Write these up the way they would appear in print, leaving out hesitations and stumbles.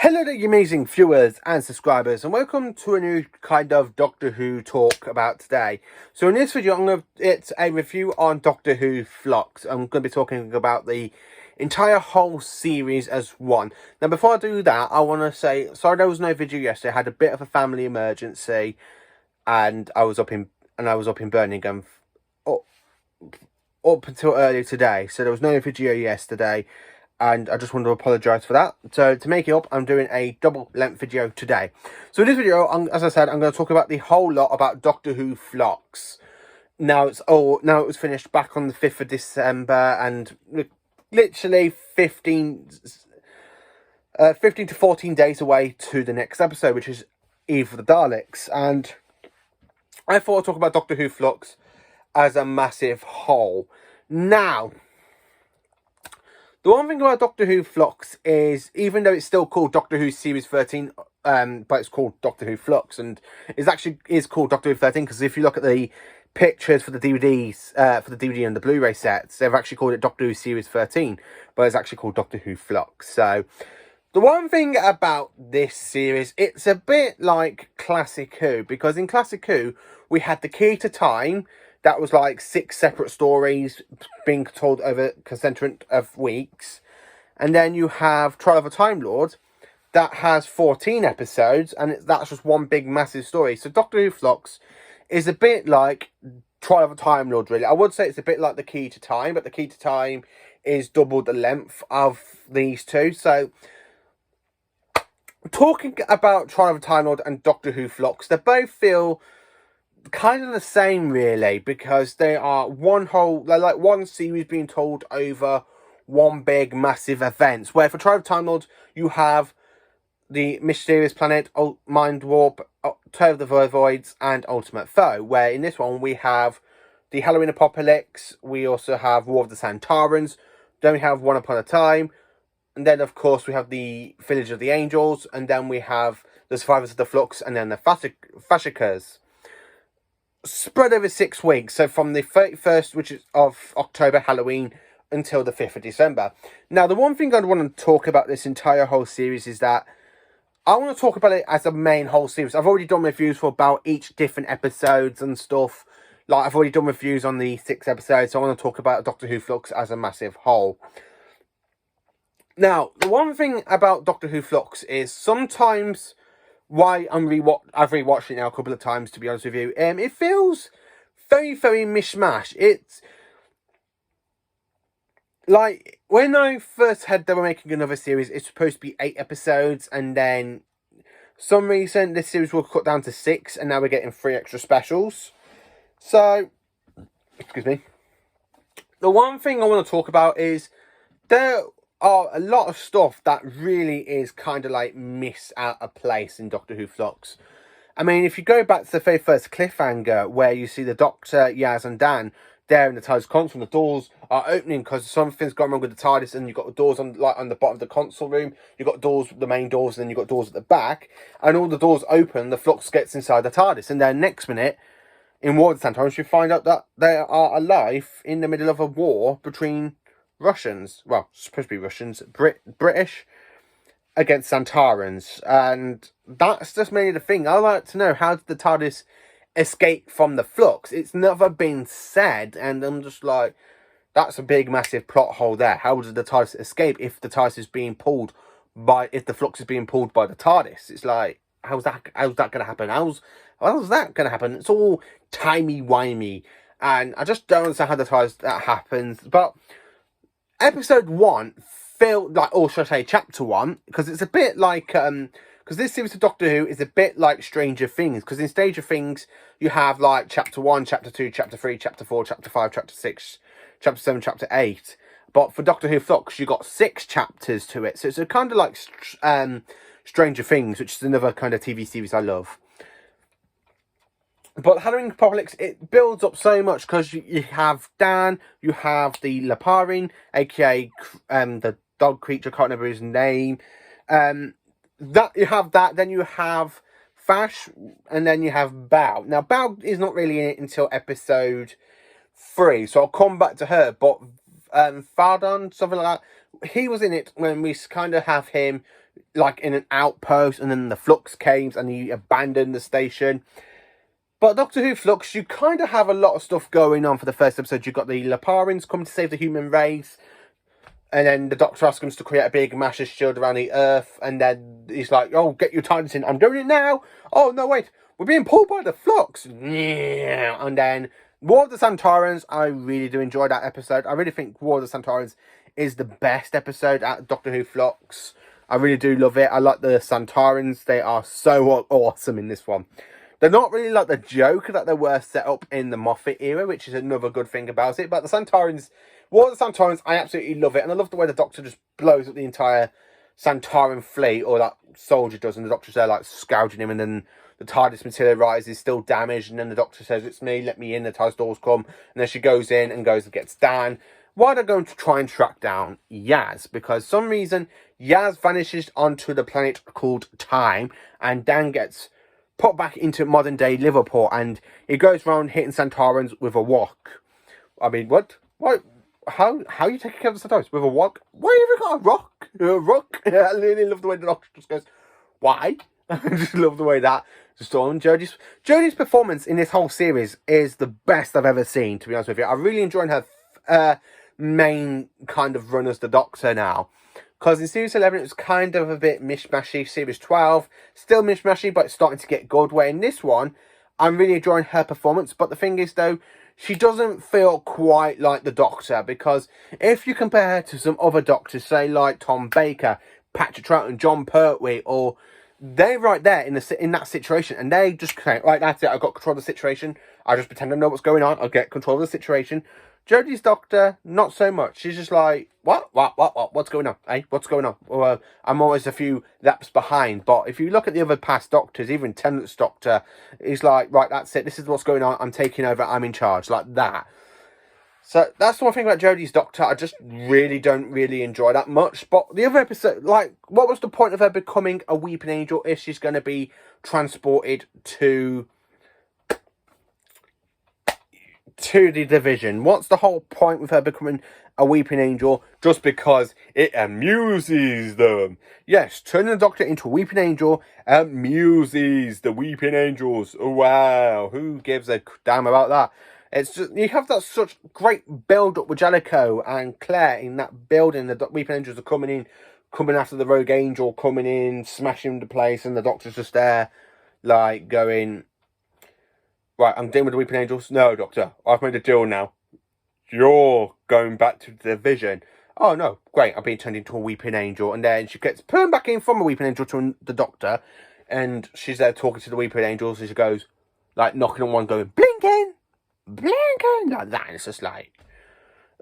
Hello there, you amazing viewers and subscribers, and welcome to a new kind of Doctor Who talk about today. So in this video, it's a review on Doctor Who Flux. I'm going to be talking about the entire whole series as one. Now, before I do that, I want to say, sorry there was no video yesterday. I had a bit of a family emergency, and I was up in Birmingham up until earlier today. So there was no video yesterday. And I just want to apologise for that. So to make it up, I'm doing a double length video today. So in this video, as I said, I'm going to talk about the whole lot about Doctor Who Flux. Now it was finished back on the 5th of December, and literally 15 to 14 days away to the next episode, which is Eve of the Daleks. And I thought I'd talk about Doctor Who Flux as a massive whole. Now, the one thing about Doctor Who Flux is, even though it's still called Doctor Who Series 13, but it's called Doctor Who Flux, and it actually is called Doctor Who 13, because if you look at the pictures for the DVDs, for the DVD and the Blu-ray sets, they've actually called it Doctor Who Series 13, but it's actually called Doctor Who Flux. So, the one thing about this series, it's a bit like Classic Who, because in Classic Who, we had the Key to Time. That was like 6 separate stories being told over a concentric of weeks. And then you have Trial of a Time Lord. That has 14 episodes. And that's just one big massive story. So Doctor Who Flux is a bit like Trial of a Time Lord, really. I would say it's a bit like The Key to Time. But The Key to Time is double the length of these two. So, talking about Trial of a Time Lord and Doctor Who Flux, they both feel kind of the same, really, because they are they're like one series being told over one big massive event. Where for Trial of Time Lord, you have the Mysterious Planet, Mind Warp, Tale of the Voids, and Ultimate Foe. Where in this one we have the Halloween Apocalypse, we also have War of the Santorums, then we have One Upon a Time, and then of course we have the Village of the Angels, and then we have the Survivors of the Flux, and then the Fascicas. Spread over 6 weeks, so from the 31st, which is of October, Halloween, until the 5th of December. Now, the one thing I want to talk about this entire whole series is that I want to talk about it as a main whole series. I've already done reviews for about each different episodes and stuff. Like, I've already done reviews on the 6 episodes, so I want to talk about Doctor Who Flux as a massive whole. Now, the one thing about Doctor Who Flux is sometimes, why I've rewatched it now a couple of times, to be honest with you. It feels very, very mishmash. It's like, when I first heard they were making another series, it's supposed to be 8 episodes, and then some reason this series will cut down to 6, and now we're getting 3 extra specials. So, excuse me. The one thing I want to talk about is there are a lot of stuff that really is kind of like miss out of place in Doctor Who Flux. I mean, if you go back to the very first cliffhanger where you see the Doctor, Yaz and Dan there in the TARDIS console, the doors are opening because something's gone wrong with the TARDIS, and you've got the doors on the bottom of the console room, you've got doors, the main doors, and then you've got doors at the back, and all the doors open, the Flux gets inside the TARDIS, and then next minute, in War of the Santorums, you find out that they are alive in the middle of a war between Russians, well, supposed to be Russians, British, against Santorums, and that's just mainly the thing. I'd like to know, how did the TARDIS escape from the Flux? It's never been said, and I'm just like, that's a big, massive plot hole there. How did the TARDIS escape if the TARDIS is being pulled if the Flux is being pulled by the TARDIS? It's like, how's that going to happen? How's that going to happen? It's all timey-wimey, and I just don't understand how that happens, but Episode 1 felt like, or should I say Chapter 1, because it's a bit like, because this series of Doctor Who is a bit like Stranger Things, because in Stranger Things, you have like Chapter 1, Chapter 2, Chapter 3, Chapter 4, Chapter 5, Chapter 6, Chapter 7, Chapter 8, but for Doctor Who Flux, you got 6 chapters to it, so it's a kind of like Stranger Things, which is another kind of TV series I love. But Halloween Apocalypse, it builds up so much, because you have Dan, you have the Laparin, aka the dog creature, can't remember his name. Then you have Fash, and then you have Bao. Now, Bao is not really in it until episode 3, so I'll come back to her, but Fardon, something like that, he was in it when we kind of have him like in an outpost, and then the flux came and he abandoned the station. But Doctor Who Flux, you kind of have a lot of stuff going on for the first episode. You've got the Leparans coming to save the human race. And then the Doctor asks him to create a big massive shield around the Earth. And then he's like, oh, get your TARDIS in. I'm doing it now. Oh, no, wait. We're being pulled by the Flux. Yeah. And then War of the Santorums. I really do enjoy that episode. I really think War of the Santorums is the best episode at Doctor Who Flux. I really do love it. I like the Santorums. They are so awesome in this one. They're not really like the Joker that they were set up in the Moffat era, which is another good thing about it. But the Santorums, War of the Santorums, I absolutely love it. And I love the way the Doctor just blows up the entire Santorum fleet, or that soldier does, and the Doctor's there like scourging him, and then the TARDIS materialises, is still damaged, and then the Doctor says, it's me, let me in, the TARDIS doors come, and then she goes in and goes and gets Dan. Why they're going to try and track down Yaz, because some reason Yaz vanishes onto the planet called Time, and Dan gets put back into modern day Liverpool, and he goes around hitting Santorums with a wok. I mean, what? How are you taking care of the Santorums with a wok? Why have you got a rock? A rock? I really love the way the Doctor just goes, why? I just love the way that just on. Jodie's performance in this whole series is the best I've ever seen, to be honest with you. I really enjoyed her main kind of run as the Doctor now. Because in Series 11, it was kind of a bit mishmashy. Series 12, still mishmashy, but it's starting to get good. Where in this one, I'm really enjoying her performance. But the thing is, though, she doesn't feel quite like the Doctor. Because if you compare her to some other Doctors, say like Tom Baker, Patrick Troughton, John Pertwee, or they're right there in that situation. And they just say, right, that's it, I've got control of the situation. I just pretend I know what's going on. I'll get control of the situation. Jodie's Doctor, not so much. She's just like, what? What's going on? Hey, what's going on? Well, I'm always a few laps behind. But if you look at the other past Doctors, even Tennant's Doctor, he's like, right, that's it. This is what's going on. I'm taking over. I'm in charge. Like that. So that's the one thing about Jodie's Doctor I just don't really enjoy that much. But the other episode, like, what was the point of her becoming a weeping angel if she's going to be transported to the division? What's the whole point with her becoming a weeping angel just because it amuses them? Yes, turning the Doctor into a weeping angel amuses the weeping angels. Oh, wow, who gives a damn about that? It's just, you have that such great build up with Jellicoe and Claire in that building. The weeping angels are coming after the rogue angel, coming in, smashing the place, and the Doctor's just there like going, right, I'm dealing with the weeping angels. No, Doctor, I've made a deal now. You're going back to the division. Oh, no, great, I've been turned into a weeping angel. And then she gets turned back in from a weeping angel to the Doctor. And she's there talking to the weeping angels. And she goes, like, knocking on one, going, blinking, like that. And it's just like,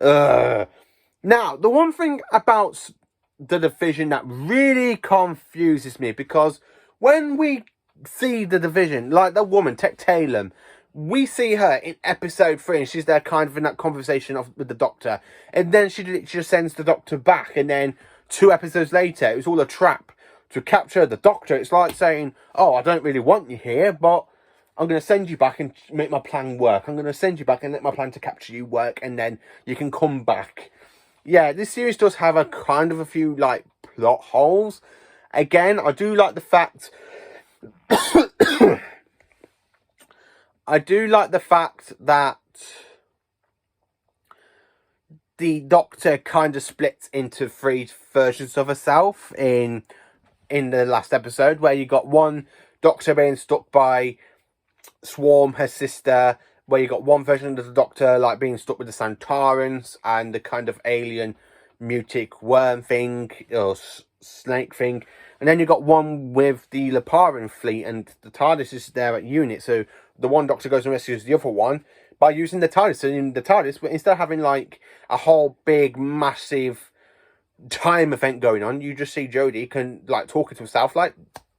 Now, the one thing about the division that really confuses me, because when we see the division, like the woman, Tech Taylor, we see her in episode 3 and she's there kind of in that conversation with the Doctor, and then she just sends the Doctor back, and then 2 episodes later it was all a trap to capture the Doctor. It's like saying, oh, I don't really want you here, but I'm going to send you back and make my plan work. I'm going to send you back and let my plan to capture you work, and then you can come back. Yeah, this series does have a kind of a few like plot holes. Again, I do like the fact that the Doctor kind of splits into 3 versions of herself in the last episode, where you got one Doctor being stuck by Swarm, her sister, where you got one version of the Doctor like being stuck with the Santorums and the kind of alien mutic worm thing or snake thing, and then you got one with the Leparan fleet, and the TARDIS is there at unit, so the one Doctor goes and rescues the other one by using the TARDIS. So in the TARDIS, instead of having like a whole big massive time event going on, you just see Jodie can like talking to herself like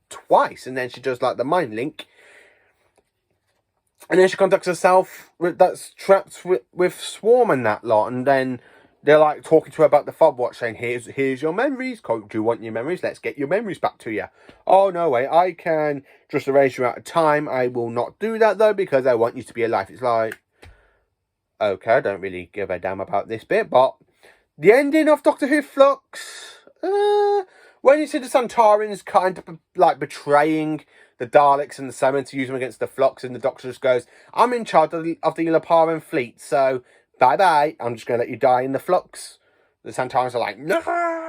twice, and then she does like the mind link, and then she contacts herself that's trapped with Swarm and that lot, and then they're like talking to her about the fob watch, saying, here's your memories. Do you want your memories? Let's get your memories back to you. Oh, no way. I can just erase you out of time. I will not do that, though, because I want you to be alive. It's like, okay, I don't really give a damn about this bit, but the ending of Doctor Who Flux, when you see the Santorums kind of like betraying the Daleks and the Seven to use them against the Flux, and the Doctor just goes, I'm in charge of the Laparan fleet, so bye-bye, I'm just going to let you die in the Flux. The Santorums are like, no!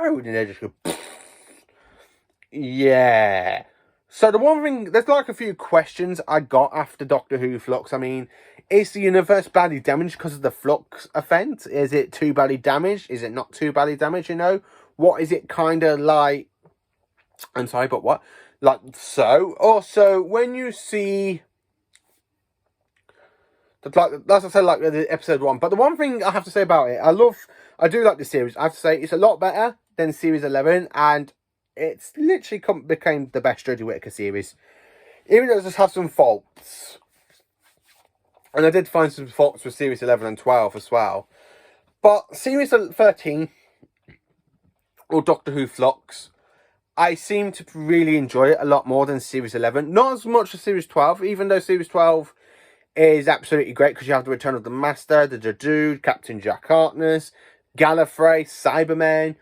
And they just go, pfft. Yeah. So the one thing, there's like a few questions I got after Doctor Who Flux. I mean, is the universe badly damaged because of the Flux event? Is it too badly damaged? Is it not too badly damaged, you know? What is it kind of like? I'm sorry, but what? Like, so. Also, when you see, like, as I said, like the episode 1. But the one thing I have to say about it, I do like the series. I have to say, it's a lot better than Series 11. And it's literally became the best Jodie Whittaker series. Even though it just has some faults. And I did find some faults with Series 11 and 12 as well. But Series 13, or Doctor Who Flux, I seem to really enjoy it a lot more than Series 11. Not as much as Series 12, even though Series 12 is absolutely great because you have the return of the Master, the Dude, Captain Jack Harkness, Gallifrey, Cybermen.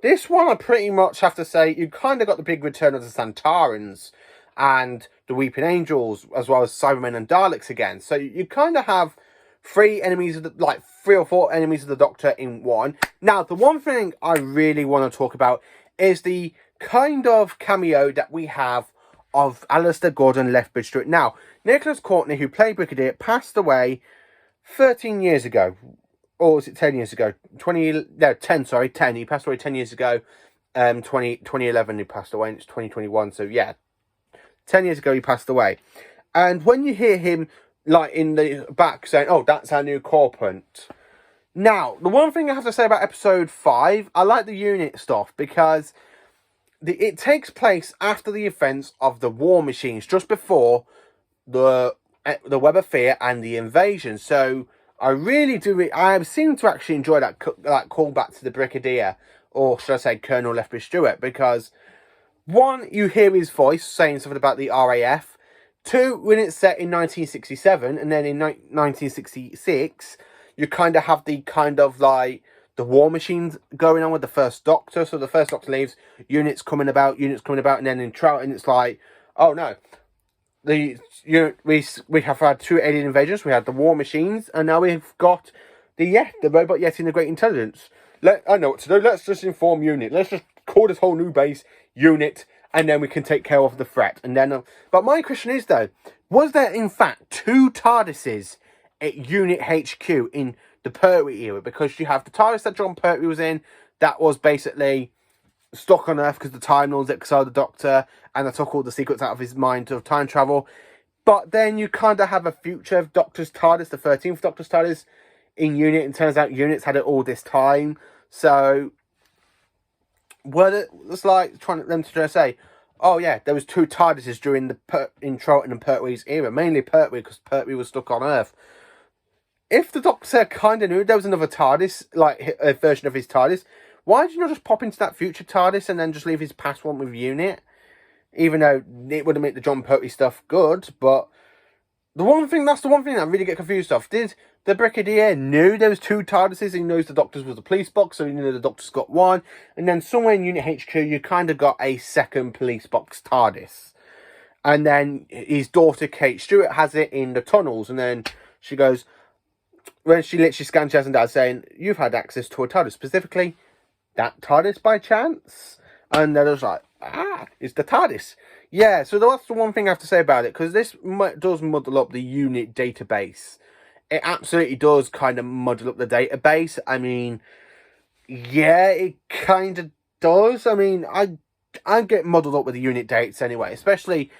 This one, I pretty much have to say, you kind of got the big return of the Santorums and the Weeping Angels, as well as Cybermen and Daleks again. So you kind of have three or four enemies of the Doctor in one. Now, the one thing I really want to talk about is the kind of cameo that we have of Alistair Gordon Lethbridge Stewart. Now, Nicholas Courtney, who played Brigadier, passed away 13 years ago. Or was it 10 years ago? 10. He passed away 10 years ago. 2011 he passed away, and it's 2021. So, yeah. 10 years ago he passed away. And when you hear him, like, in the back saying, oh, that's our new corporate. Now, the one thing I have to say about episode 5, I like the unit stuff because it takes place after the events of the War Machines, just before the Web of Fear and the invasion. So I really do. I seem to actually enjoy that callback to the Brigadier, or should I say Colonel Lethbridge Stewart, because one, you hear his voice saying something about the RAF. Two, when it's set in 1967, and then in 1966, you kind of have the kind of like the War Machines going on with the First Doctor. So the First Doctor leaves, units coming about, and then in Troughton it's like, oh no, we have had two alien invasions. We had the War Machines, and now we've got the robot Yeti and the Great Intelligence. I know what to do. Let's just inform unit. Let's just call this whole new base unit, and then we can take care of the threat. And then, but my question is though, was there in fact two TARDISes at Unit HQ in the Pertwee era? Because you have the TARDIS that John Pertwee was in, that was basically stuck on Earth because the Time Lords exiled the Doctor, and they took all the secrets out of his mind of time travel. But then you kind of have a future of Doctor's TARDIS, the 13th Doctor's TARDIS, in Unit, and turns out Unit's had it all this time. So, it's like them to try to say, oh yeah, there was two TARDISes during in Troughton and Pertwee's era, mainly Pertwee, because Pertwee was stuck on Earth. If the Doctor kind of knew there was another TARDIS, like a version of his TARDIS, why did you not just pop into that future TARDIS and then just leave his past one with Unit? Even though it would have made the John Pertwee stuff good, but that's the one thing I really get confused of. Did the Brigadier knew there was two TARDISes? He knows the Doctor's was a police box, so he knew the Doctor's got one. And then somewhere in Unit HQ, you kind of got a second police box TARDIS. And then his daughter, Kate Stewart, has it in the tunnels. And then she goes, when she literally scans Jazz and Dad saying, you've had access to a TARDIS, specifically that TARDIS by chance? And they're just like, it's the TARDIS. Yeah, so that's the one thing I have to say about it, because this does muddle up the Unit database. It absolutely does kind of muddle up the database. I mean, yeah, it kind of does. I mean, I get muddled up with the Unit dates anyway, especially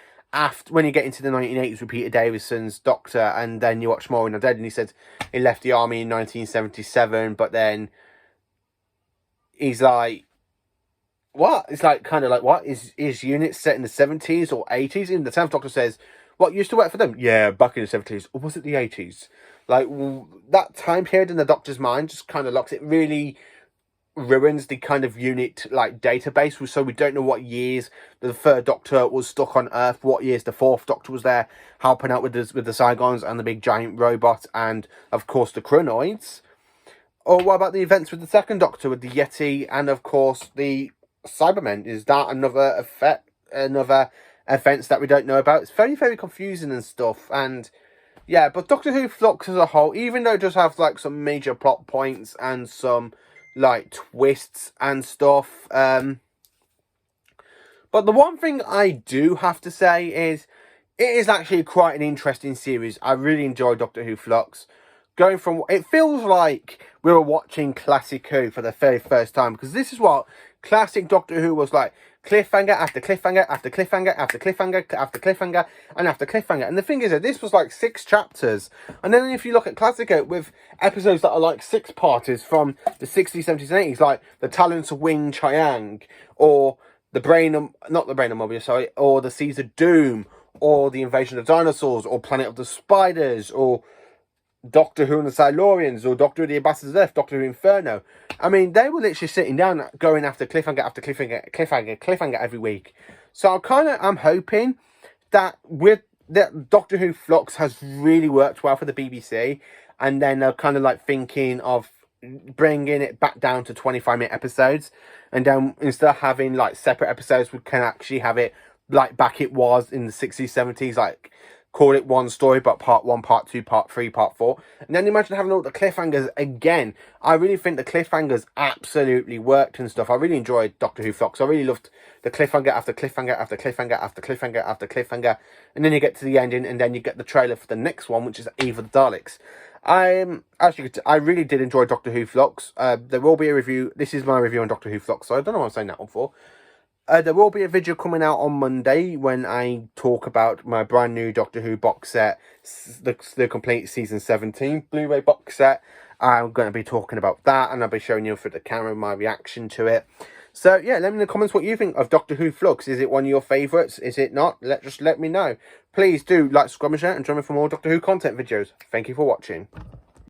when you get into the 1980s with Peter Davison's Doctor, and then you watch More When They're Dead, and he said he left the army in 1977, but then he's like, what? It's like, kind of like, what? Is Unit set in the 70s or 80s? And the 10th Doctor says, what, used to work for them? Yeah, back in the 70s. Or was it the 80s? Like, that time period in the Doctor's mind just kind of locks it, really ruins the kind of Unit, like, database. So we don't know what years the third Doctor was stuck on Earth, what years the fourth Doctor was there, helping out with the Zygons and the big giant robot, and, of course, the Chronoids. Or what about the events with the second Doctor, with the Yeti, and, of course, the Cybermen? Is that another events that we don't know about? It's very, very confusing and stuff. And yeah, but Doctor Who Flux as a whole, even though it does have like some major plot points and some like twists and stuff, but the one thing I do have to say is it is actually quite an interesting series. I really enjoy Doctor Who Flux. Going from, it feels like we were watching classic Who for the very first time, because this is what classic Doctor Who was like. Cliffhanger after cliffhanger after cliffhanger after cliffhanger after cliffhanger and after cliffhanger. And the thing is that this was like 6 chapters. And then if you look at classic Who with episodes that are like 6-parters from the 60s, 70s and 80s, like The Talents of Wing Chiang, or The Brain of, not The Brain of Mobius, sorry, or The Seeds of Doom, or The Invasion of Dinosaurs, or Planet of the Spiders, or Doctor Who and the Silurians, or Doctor Who the Ambassadors of Earth, Doctor Who Inferno. I mean, they were literally sitting down going after cliffhanger after cliffhanger every week. So I'm hoping that with that Doctor Who Flux has really worked well for the BBC, and then they're kind of like thinking of bringing it back down to 25-minute episodes, and then instead of having like separate episodes, we can actually have it like back it was in the 60s, 70s, like call it one story, but part 1, part 2, part 3, part 4. And then imagine having all the cliffhangers again. I really think the cliffhangers absolutely worked and stuff. I really enjoyed Doctor Who Flux. I really loved the cliffhanger after cliffhanger after cliffhanger after cliffhanger after cliffhanger. And then you get to the ending, and then you get the trailer for the next one, which is Eve of the Daleks. I really did enjoy Doctor Who Flux. There will be a review. This is my review on Doctor Who Flux, so I don't know what I'm saying that one for. There will be a video coming out on Monday when I talk about my brand new Doctor Who box set, the complete season 17 Blu-ray box set. I'm going to be talking about that, and I'll be showing you through the camera my reaction to it. So yeah, let me know in the comments what you think of Doctor Who Flux. Is it one of your favourites? Is it not? Just let me know. Please do like, subscribe and share, and join me for more Doctor Who content videos. Thank you for watching.